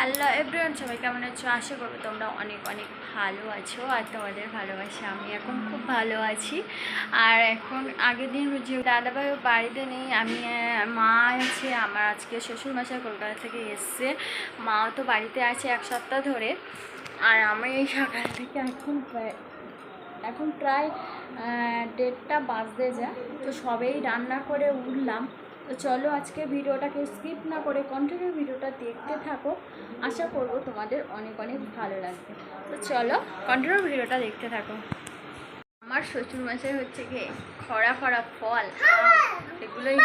Hello everyone, সবাই কেমন আছো? আশা করবো তোমরা অনেক অনেক ভালো আছো আর তোমাদের ভালোবাসা আমি এখন খুব ভালো আছি। আর এখন আগের দিন যে দাদাভাইও বাড়িতে নেই, আমি মা আছে আমার। আজকে শ্বশুরমশাই কলকাতা থেকে এসছে, মাও তো বাড়িতে আছে এক সপ্তাহ ধরে। আর আমি এই সকাল থেকে এখন প্রায় 1:30 বাজতে যায়, তো সবেই রান্না করে উঠলাম। তো চলো আজকে ভিডিওটাকে স্কিপ না করে কন্টিনিউ ভিডিওটা দেখতে থাকো, আশা করবো তোমাদের অনেক অনেক ভালো লাগবে। তো চলো কন্টিনিউ ভিডিওটা দেখতে থাকো। আমার শ্বশুরমশাই হচ্ছে কি খরা খরা ফল এগুলোই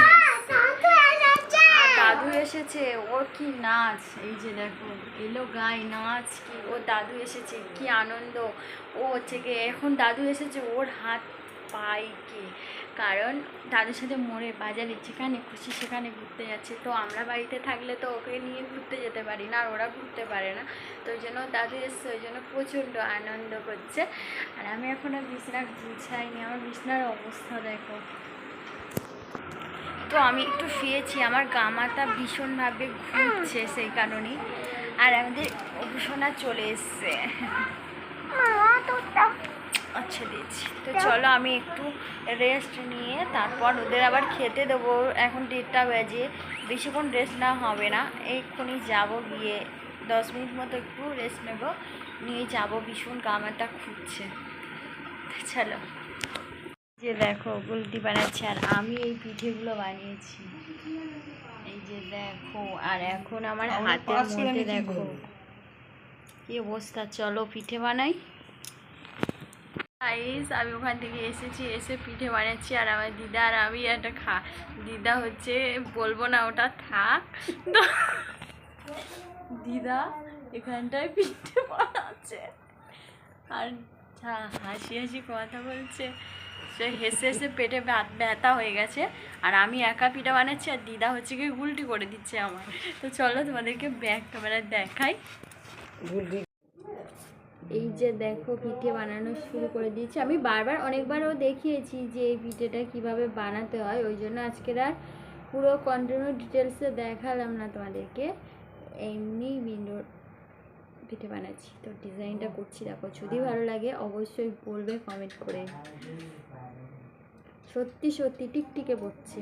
আর দাদু এসেছে, ওর কি নাচ! এই যে দেখো এলো গাই নাচ, কি ওর দাদু এসেছে, কি আনন্দ! ও হচ্ছে কি এখন দাদু এসেছে ওর হাত পাই কি, কারণ দাদুর সাথে মোড়ে বাজারে যেখানে খুশি সেখানে ঘুরতে যাচ্ছে। তো আমরা বাড়িতে থাকলে তো ওকে নিয়ে ঘুরতে যেতে পারি না, আর ওরা ঘুরতে পারে না। তো ওই জন্য দাদু এসছে, ওই জন্য প্রচণ্ড আনন্দ করছে। আর আমি এখনও বিছানা গুছাইনি, আমার বিছানার অবস্থা দেখো। তো আমি একটু শুয়েছি, আমার গা মাথা ভীষণভাবে ঘুরছে সেই কারণেই। আর আমাদের অভূষণা চলে এসছে, আচ্ছা দিচ্ছি। তো চলো আমি একটু রেস্ট নিয়ে তারপর ওদের আবার খেতে দেবো। এখন 1:30 বাজে, বেশিক্ষণ রেস্ট না হবে না, এক্ষুনি যাবো, গিয়ে 10 মিনিট মতো একটু রেস্ট নেব, নিয়ে যাবো। ভীষণ গা মাথা ঘুরছে। চলো, যে দেখো গুলটি বানাচ্ছে আর আমি এই পিঠেগুলো বানিয়েছি, এই যে দেখো। আর এখন আমার হাতের মধ্যে দেখো কি অবস্থা। চলো পিঠে বানাই। আমি ওখান থেকে এসেছি, এসে পিঠে বানাচ্ছি। আর আমার দিদা আর আমি একটা দিদা হচ্ছে বলবো না, ওটা থাক। তো দিদা এখানটায় পিঠে বানাচ্ছে আর হাসি হাসি কথা বলছে, সে হেসে হেসে পেটে ব্যথা হয়ে গেছে। আর আমি একা পিঠা বানাচ্ছি আর দিদা হচ্ছে কি উল্টি করে দিচ্ছে আমার। তো চলো তোমাদেরকে ব্যাক ক্যামেরায় দেখাই। এই যে দেখো পিঠে বানানো শুরু করে দিয়েছি। আমি বারবার অনেকবারও দেখিয়েছি যে এই পিঠেটা কিভাবে বানাতে হয়, ওই জন্য আজকের আর পুরো কন্টিনিউ ডিটেলসে দেখালাম না তোমাদেরকে, এমনি পিঠে বানাচ্ছি। তো ডিজাইনটা করছি দেখো, যদি ভালো লাগে অবশ্যই বলবে কমেন্ট করে। সত্যি সত্যি টিকটিকে পড়ছে।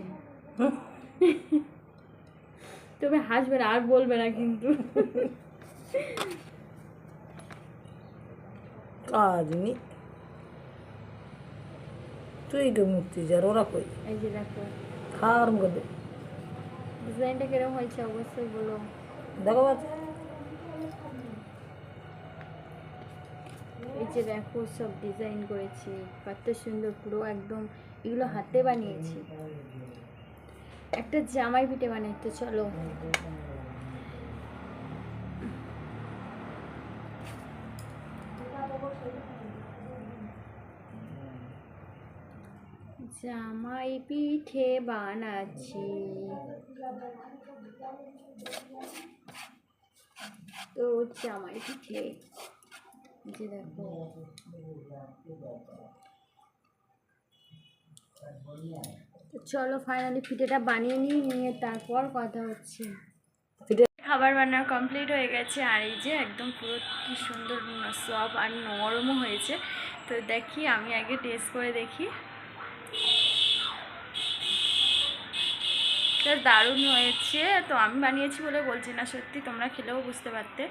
তবে হাসবে না আর বলবে না কিন্তু। কাজনি তুই তো মুক্তি যার ওরা কই। এই যে দেখো খাওয়ার মধ্যে ডিজাইনটা কিরকম হয়েছে অবশ্যই বলো। দেখো বাচ্চা, এই যে দেখো সব ডিজাইন করেছি, কত সুন্দর, পুরো একদম এগুলো হাতে বানিয়েছি। একটা জামাই পিঠে বানাইতে চলো। জামাই পিঠে বানাচ্ছি, তো জামাই পিঠে যে দেখো। তো চলো ফাইনালি পিঠেটা বানিয়ে নিয়ে তারপর কথা হচ্ছে। খাবার বানানো কমপ্লিট হয়ে গেছে, আর এই যে একদম পুরো কি সুন্দর সফট আর নরমও হয়েছে। তো দেখি আমি আগে টেস্ট করে দেখি। দারুণ হয়েছে, তো আমি বানিয়েছি বলে বলছি না, সত্যি তোমরা খেলেও বুঝতে পারতে।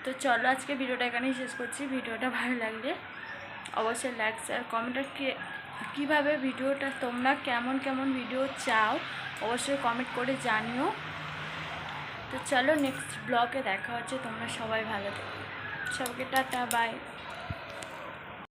তো চলো আজকে ভিডিওটা এখানেই শেষ করছি। ভিডিওটা ভালো লাগলে অবশ্যই লাইক আর কমেন্টে কীভাবে ভিডিওটা তোমরা কেমন কেমন ভিডিও চাও অবশ্যই কমেন্ট করে জানিও। তো চলো নেক্সট ব্লগে দেখা হচ্ছে, তোমরা সবাই ভালো থেকো, সবাইকে টাটা বাই।